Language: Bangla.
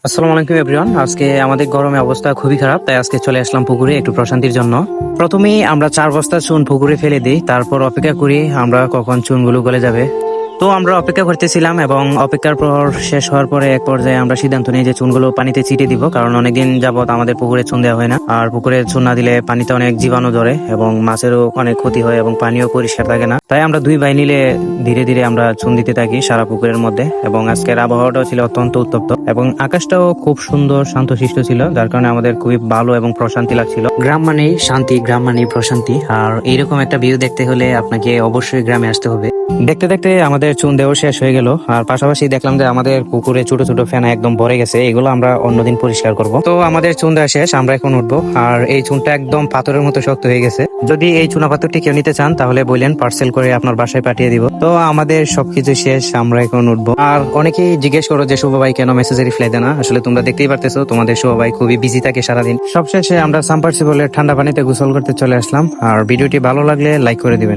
আসসালামু আলাইকুম এভরিওয়ান। আজকে আমাদের গরমে অবস্থা খুবই খারাপ, তাই আজকে চলে আসলাম পুকুরে একটু প্রশান্তির জন্য। প্রথমেই আমরা 4 বস্তা চুন পুকুরে ফেলে দিই, তারপর অপেক্ষা করি আমরা কখন চুনগুলো গলে যাবে। তো আমরা অপেক্ষা করতেছিলাম এবং অপেক্ষার পর শেষ হওয়ার পরে এক পর্যায়ে আমরা সিদ্ধান্ত নিই যে চুনগুলো পানিতে ছিটিয়ে দিব, কারণ অনেকদিন যাবত আমাদের পুকুরে চুন দেওয়া হয় না। আর পুকুরে চুন না দিলে পানিতে অনেক জীবাণু ধরে এবং মাছেরও অনেক ক্ষতি হয় এবং পানিও পরিষ্কার থাকে না। তাই আমরা দুই ভাই মিলে ধীরে ধীরে আমরা চুন দিতে থাকি সারা পুকুরের মধ্যে। এবং আজকের আবহাওয়াটাও ছিল অত্যন্ত উত্তপ্ত এবং আকাশটাও খুব সুন্দর শান্তশিষ্ট ছিল, যার কারণে আমাদের খুবই ভালো এবং প্রশান্তি লাগছিল। গ্রাম মানেই শান্তি, গ্রাম মানেই প্রশান্তি। আর এইরকম একটা ভিউ দেখতে হলে আপনাকে অবশ্যই গ্রামে আসতে হবে। দেখতে দেখতে আমাদের চুন দেওয়া শেষ হয়ে গেল, আর পাশাপাশি দেখলাম যে আমাদের পুকুরে ছোট ছোট ফেনা একদম ভরে গেছে। এগুলো আমরা অন্যদিন পরিষ্কার করব। তো আমাদের চুন দেওয়া শেষ, আমরা এখন উঠবো। আর এই চুনটা একদম পাথরের মতো শক্ত হয়ে গেছে। যদি এই চুনা পাথরটি কেউ নিতে চান তাহলে বললেন, পার্সেল করে আপনার বাসায় পাঠিয়ে দিব। তো আমাদের সবকিছু শেষ, আমরা এখন উঠবো। আর অনেকেই জিজ্ঞেস করো যে শুভ ভাই কেন মেসেজে রিপ্লাই দেয় না। আসলে তোমরা দেখতেই পারতেছো তোমাদের শুভ ভাই খুবই বিজি থাকে সারাদিন। সবশেষে আমরা সাবমার্সিবলের ঠান্ডা পানিতে গোসল করতে চলে আসলাম। আর ভিডিওটি ভালো লাগলে লাইক করে দিবেন।